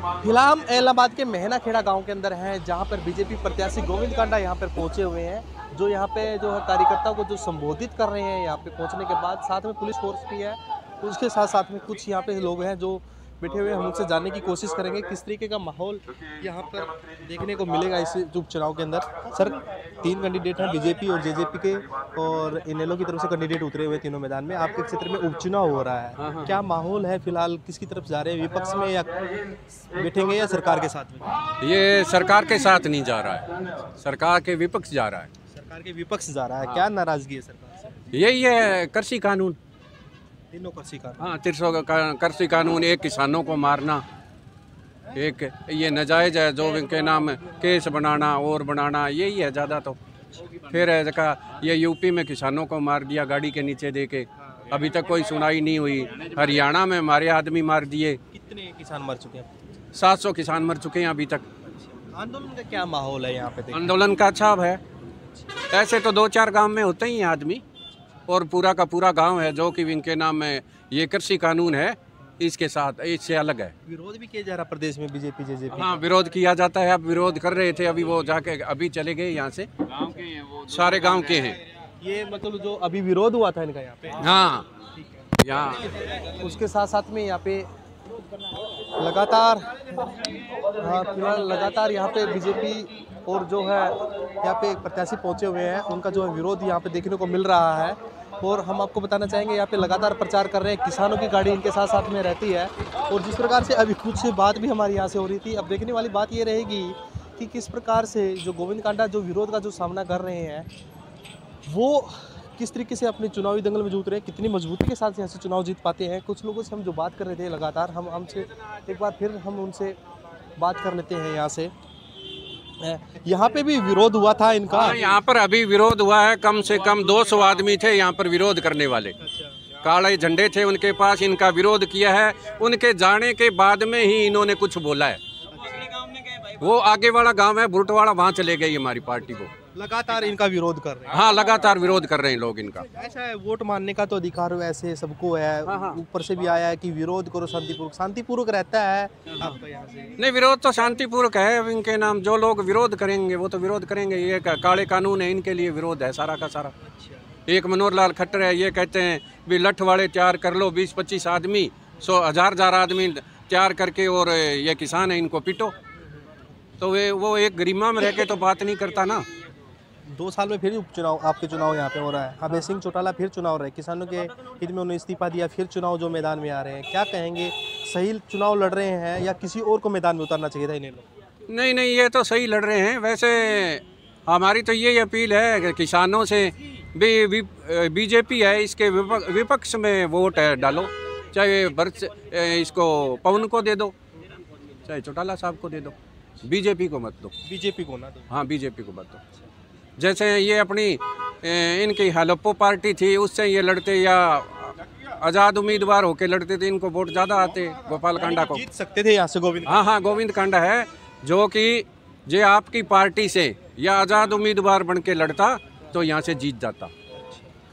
फिलहाल हम इलाहाबाद के मेहनाखेड़ा गांव के अंदर हैं, जहां पर बीजेपी प्रत्याशी गोविंद कांडा यहां पर पहुंचे हुए हैं, जो यहां पे जो है कार्यकर्ताओं को जो संबोधित कर रहे हैं। यहां पे पहुंचने के बाद साथ में पुलिस फोर्स भी है, उसके साथ साथ में कुछ यहां पे लोग हैं जो बैठे हुए हैं। हम उनसे जानने की कोशिश करेंगे किस तरीके का माहौल यहाँ पर देखने को मिलेगा इस उपचुनाव के अंदर। सर, 3 कैंडिडेट हैं बीजेपी और जेजेपी के, और इनेलो की तरफ से कैंडिडेट उतरे हुए तीनों मैदान में। आपके क्षेत्र में उपचुनाव हो रहा है, क्या माहौल है फिलहाल? किसकी तरफ जा रहे हैं, विपक्ष में या बैठेंगे या सरकार के साथ में? ये सरकार के साथ नहीं जा रहा है, सरकार के विपक्ष जा रहा है। सरकार के विपक्ष जा रहा है, क्या नाराजगी है सरकार से? यही है कृषि कानून, तीनों कृषि कानून। हाँ, 300 का कृषि कानून, एक किसानों को मारना, एक ये नाजायज है जो इनके नाम केस बनाना और बनाना, यही है ज़्यादा। तो फिर ये यूपी में किसानों को मार दिया गाड़ी के नीचे दे के, अभी तक कोई सुनाई नहीं हुई। हरियाणा में हमारे आदमी मार दिए, कितने किसान मर चुके हैं? 700 किसान मर चुके हैं अभी तक। आंदोलन का क्या माहौल है यहाँ पे? आंदोलन का अच्छा है, ऐसे तो 2-4 गांव में होते ही हैं आदमी, और पूरा का पूरा गांव है जो कि इनके नाम में ये कृषि कानून है, इसके साथ इससे अलग है। विरोध भी किया जा रहा प्रदेश में बीजेपी जेजेपी? हाँ, विरोध किया जाता है। अब विरोध कर रहे थे, अभी वो जाके अभी चले गए यहाँ से। गांव के हैं वो, सारे गांव के हैं ये, मतलब जो अभी विरोध हुआ था इनका यहाँ पे। हाँ, यहाँ उसके साथ साथ में यहाँ पे लगातार, हाँ फिलहाल लगातार यहाँ पे बीजेपी और जो है यहाँ पे एक प्रत्याशी पहुँचे हुए हैं, उनका जो है विरोध यहाँ पे देखने को मिल रहा है। और हम आपको बताना चाहेंगे यहाँ पे लगातार प्रचार कर रहे हैं, किसानों की गाड़ी इनके साथ साथ में रहती है। और जिस प्रकार से अभी कुछ बात भी हमारी यहाँ से हो रही थी, अब देखने वाली बात ये रहेगी कि किस प्रकार से जो गोविंद कांडा जो विरोध का जो सामना कर रहे हैं, वो किस तरीके से अपने चुनावी दंगल में जूझ रहे हैं, कितनी मजबूती के साथ यहाँ से चुनाव जीत पाते हैं। कुछ लोगों से हम जो बात कर रहे थे लगातार, हमसे एक बार फिर हम उनसे बात कर लेते हैं। यहाँ पे भी विरोध हुआ था इनका। हाँ, यहाँ पर अभी विरोध हुआ है, कम से कम 200 आदमी थे यहाँ पर विरोध करने वाले। काले झंडे थे उनके पास, इनका विरोध किया है। उनके जाने के बाद में ही इन्होंने कुछ बोला है। वो आगे वाला गांव है बुरटवाड़ा, वहाँ चले गई हमारी पार्टी को। लगातार इनका विरोध कर रहे हैं। हाँ, लगातार विरोध कर रहे हैं लोग इनका। ऐसा है, वोट मानने का तो अधिकार वैसे सबको है। ऊपर से भी आया है कि विरोध करो शांतिपूर्वक। शांतिपूर्वक रहता है आपका यहाँ से? नहीं, विरोध तो शांतिपूर्वक है। अब इनके नाम जो लोग विरोध करेंगे वो तो विरोध करेंगे। ये काले कानून है, इनके लिए विरोध है सारा का सारा। एक मनोहर लाल खट्टर है, ये कहते हैं भी लठ वाले तैयार कर लो, 20-25 आदमी, 100,000 आदमी तैयार करके, और ये किसान है इनको पीटो। तो वो एक गरिमा में रह के तो बात नहीं करता ना। 2 साल में फिर उपचुनाव, आपके चुनाव यहाँ पे हो रहा है। अभय सिंह चौटाला फिर चुनाव रहे, किसानों के हित में उन्होंने इस्तीफा दिया, फिर चुनाव जो मैदान में आ रहे हैं, क्या कहेंगे? सही चुनाव लड़ रहे हैं या किसी और को मैदान में उतारना चाहिए था इन्हें लोग? नहीं, ये तो सही लड़ रहे हैं। वैसे हमारी तो यही अपील है कि किसानों से भी बीजेपी है, इसके विपक्ष में वोट डालो। चाहे इसको पवन को दे दो, चाहे चौटाला साहब को दे दो, बीजेपी को मत दो। बीजेपी को ना दो? हाँ, बीजेपी को मत दो। जैसे ये अपनी इनकी हलप्पो पार्टी थी, उससे ये लड़ते या आज़ाद उम्मीदवार होके लड़ते थे, इनको वोट ज़्यादा आते। गोपाल कांडा को जीत सकते थे यहाँ से गोविंद? हाँ, गोविंद कांडा है जो कि जे आपकी पार्टी से या आज़ाद उम्मीदवार बन के लड़ता तो यहाँ से जीत जाता।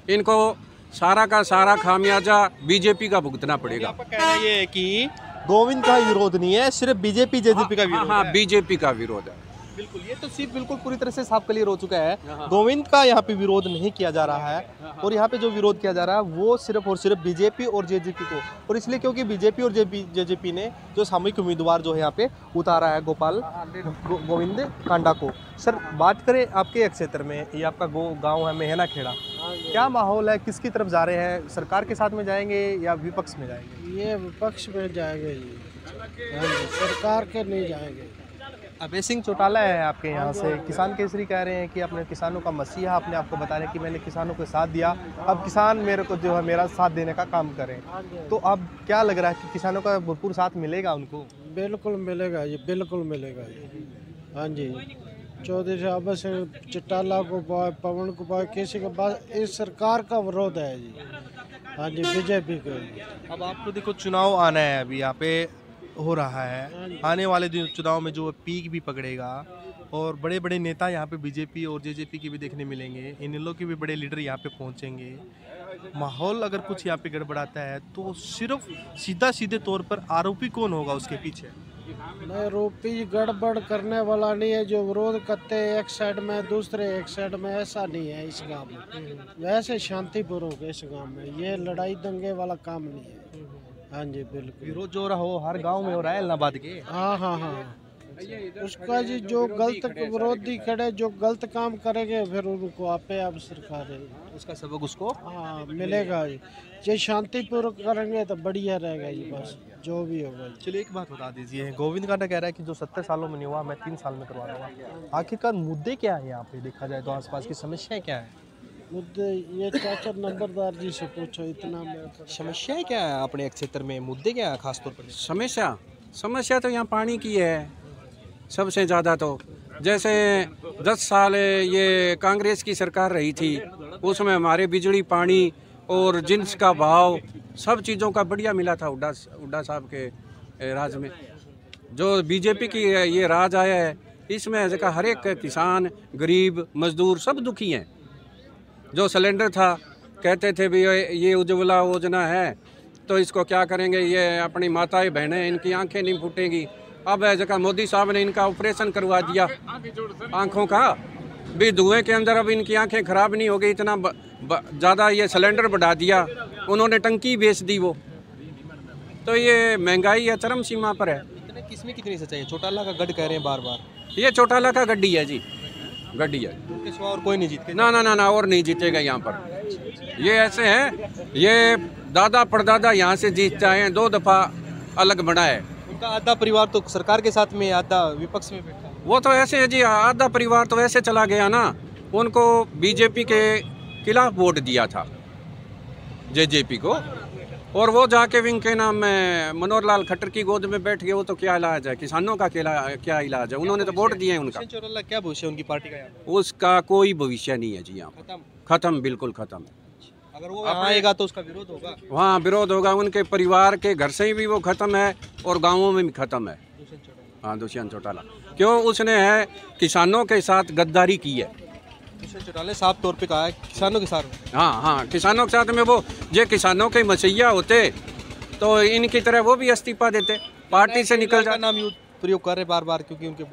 इनको सारा का सारा खामियाजा बीजेपी का भुगतना पड़ेगा। आपका कहना ये है कि गोविंद का विरोध नहीं है, सिर्फ बीजेपी जेजेपी का विरोध है? हाँ, बीजेपी का विरोध है। बिल्कुल, ये तो सिर्फ बिल्कुल पूरी तरह से साफ क्लियर हो चुका है। गोविंद का यहाँ पे विरोध नहीं किया जा रहा है, और यहाँ पे जो विरोध किया जा रहा है वो सिर्फ और सिर्फ बीजेपी और जेजेपी को, और इसलिए क्योंकि बीजेपी और जेजेपी ने जो सामूहिक उम्मीदवार जो है यहाँ पे उतारा है गोविंद कांडा को। सर, बात करें आपके क्षेत्र में, ये आपका गाँव है मेहनाखेड़ा, क्या माहौल है? किसकी तरफ जा रहे हैं? सरकार के साथ में जाएंगे या विपक्ष में जाएंगे? ये विपक्ष में जाएंगे जी, सरकार के नहीं जाएंगे। अभय सिंह चौटाला है आपके यहाँ से, किसान केसरी कह रहे हैं कि अपने किसानों का मसीहा अपने आप को बता रहे हैं कि मैंने किसानों के साथ दिया, अब किसान मेरे को जो है मेरा साथ देने का काम करें। तो अब क्या लग रहा है कि किसानों का भरपूर साथ मिलेगा उनको? बिल्कुल मिलेगा जी, बिल्कुल मिलेगा जी। हाँ जी, चौधरी साहब से चौटाला को पवन को किसी के बाद इस सरकार का विरोध है जी। हाँ जी, बीजेपी को। अब आपको देखो चुनाव आना है, अभी यहाँ पे हो रहा है, आने वाले दिन चुनाव में जो पीक भी पकड़ेगा, और बड़े बड़े नेता यहाँ पे बीजेपी और जेजेपी के भी देखने मिलेंगे, इनेलो के भी बड़े लीडर यहाँ पे पहुँचेंगे। माहौल अगर कुछ यहाँ पे गड़बड़ाता है तो सिर्फ सीधे तौर पर आरोपी कौन होगा उसके पीछे? नहीं, रूपी गड़बड़ करने वाला नहीं है। जो विरोध करते हैं एक साइड में, दूसरे एक साइड में, ऐसा नहीं है इस गांव में। वैसे शांतिपूर्वक है इस गांव में, ये लड़ाई दंगे वाला काम नहीं है। हाँ जी बिल्कुल। विरोध जो रहा हो हर गांव में हो रहा है इलाहाबाद के। हाँ हाँ हाँ, उसका जी जो गलत विरोधी खड़े, जो गलत काम करेंगे फिर उनको आपे आप सरकार है उसका सबक उसको हाँ मिलेगा जी। ये शांतिपूर्वक करेंगे तो बढ़िया रहेगा जी, बस जो भी होगा जी। चलिए एक बात बता दीजिए, गोविंद कांडा कह रहा है कि जो 70 सालों में नहीं हुआ मैं 3 साल में करवा दूंगा। आखिरकार मुद्दे क्या है यहाँ पे देखा जाए तो, आसपास की समस्याएं क्या है? मुद्दे ये चाचा नंबरदार जी से पूछो, इतना मैं समस्याएं क्या है अपने क्षेत्र में, मुद्दे क्या है खासतौर पर? समस्या तो यहाँ पानी की है सबसे ज़्यादा। तो जैसे 10 साल ये कांग्रेस की सरकार रही थी, उसमें हमारे बिजली पानी और जिन्स का भाव सब चीज़ों का बढ़िया मिला था। हुड्डा साहब के राज में जो बीजेपी की ये राज आया है, इसमें जगह हर एक किसान, गरीब, मजदूर सब दुखी हैं। जो सिलेंडर था, कहते थे भी ये उज्ज्वला योजना है तो इसको क्या करेंगे, ये अपनी माताएं बहनें इनकी आंखें नहीं फूटेंगी। अब जगह मोदी साहब ने इनका ऑपरेशन करवा दिया आंखों का, भी धुएं के अंदर अब इनकी आंखें खराब नहीं हो गई। इतना ज़्यादा ये सिलेंडर बढ़ा दिया उन्होंने, टंकी बेच दी वो। तो ये महंगाई है चरम सीमा पर है। किसमें कितनी सच्चाई है? चौटाला का गढ़ कह रहे हैं बार बार। ये चौटाला का गड्डी है जी, गड्डी है। उनके सिवा और कोई नहीं जीत के? ना ना ना ना, और नहीं जीतेगा यहाँ पर। ये ऐसे है, ये दादा परदादा यहाँ से जीत आए हैं, 2 दफ़ा अलग बना है। उनका आधा परिवार तो सरकार के साथ में, आधा विपक्ष में बैठा है। वो तो ऐसे है जी, आधा परिवार तो ऐसे चला गया ना, उनको बीजेपी के खिलाफ वोट दिया था, जेजेपी को, और वो जाके इनके नाम में मनोहर लाल खट्टर की गोद में बैठ गए। वो तो क्या इलाज है, किसानों का क्या इलाज है? उन्होंने तो वोट दिए हैं उनका। चौटाला क्या भविष्य है उनकी पार्टी का यहाँ पे? उसका कोई भविष्य नहीं है जी, यहाँ खत्म। खत्म, बिल्कुल खत्म। अगर वो यहाँ आएगा तो उसका विरोध होगा। वहाँ विरोध होगा, उनके परिवार के घर से भी वो खत्म है और गाँवों में भी खत्म है। हाँ, दुष्यंत चौटाला, क्यों? उसने है किसानों के साथ गद्दारी की है। दुष्यंत चौटाला ने साफ तौर पे कहा है किसानों के साथ। हाँ हाँ, किसानों के साथ में वो, ये किसानों के मसैया होते तो इनकी तरह वो भी इस्तीफा देते, पार्टी से निकल जाते। नाम यूज प्रयोग कर रहे बार बार क्योंकि उनके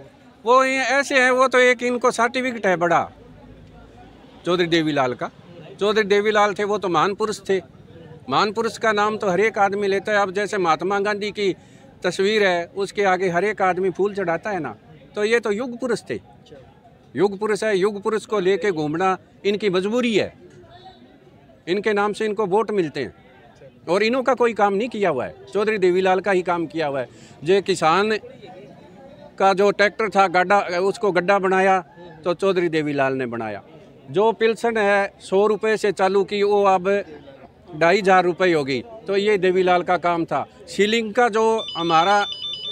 वो ऐसे हैं, वो तो एक इनको सर्टिफिकेट है बड़ा, चौधरी देवीलाल का। चौधरी देवीलाल थे वो तो महान पुरुष थे। महान पुरुष का नाम तो हर एक आदमी लेता है। अब जैसे महात्मा गांधी की तस्वीर है, उसके आगे हर एक आदमी फूल चढ़ाता है ना, तो ये तो युग पुरुष थे, युग पुरुष है। युग पुरुष को लेके घूमना इनकी मजबूरी है, इनके नाम से इनको वोट मिलते हैं, और इन्हों का कोई काम नहीं किया हुआ है, चौधरी देवीलाल का ही काम किया हुआ है। जो किसान का जो ट्रैक्टर था गड्ढा, उसको गड्ढा बनाया तो चौधरी देवीलाल ने बनाया। जो पिल्सन है 100 रुपये से चालू की, वो अब 2500 रुपये होगी, तो ये देवीलाल का काम था। सीलिंग का जो हमारा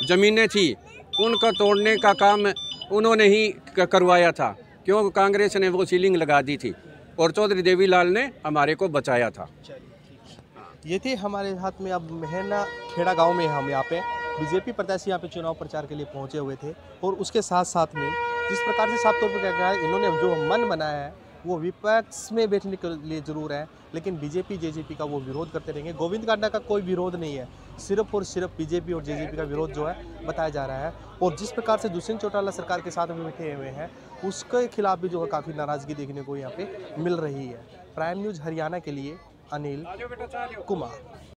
ज़मीनें थी उनका तोड़ने का काम उन्होंने ही करवाया था, क्यों? कांग्रेस ने वो सीलिंग लगा दी थी और चौधरी देवीलाल ने हमारे को बचाया था। ये थे हमारे हाथ में। अब मेहना खेड़ा गांव में हम यहाँ पे बीजेपी प्रत्याशी यहाँ पे चुनाव प्रचार के लिए पहुँचे हुए थे, और उसके साथ साथ में जिस प्रकार से साफ तौर पर कहा गया है, इन्होंने जो मन बनाया है वो विपक्ष में बैठने के लिए ज़रूर है, लेकिन बीजेपी जेजेपी का वो विरोध करते रहेंगे। गोविंद कांडा का कोई विरोध नहीं है, सिर्फ और सिर्फ बीजेपी और जेजेपी का विरोध जो है बताया जा रहा है। और जिस प्रकार से दुष्यंत चौटाला सरकार के साथ में बैठे हुए हैं, उसके खिलाफ भी जो है काफ़ी नाराज़गी देखने को यहाँ पे मिल रही है। प्राइम न्यूज़ हरियाणा के लिए अनिल कुमार।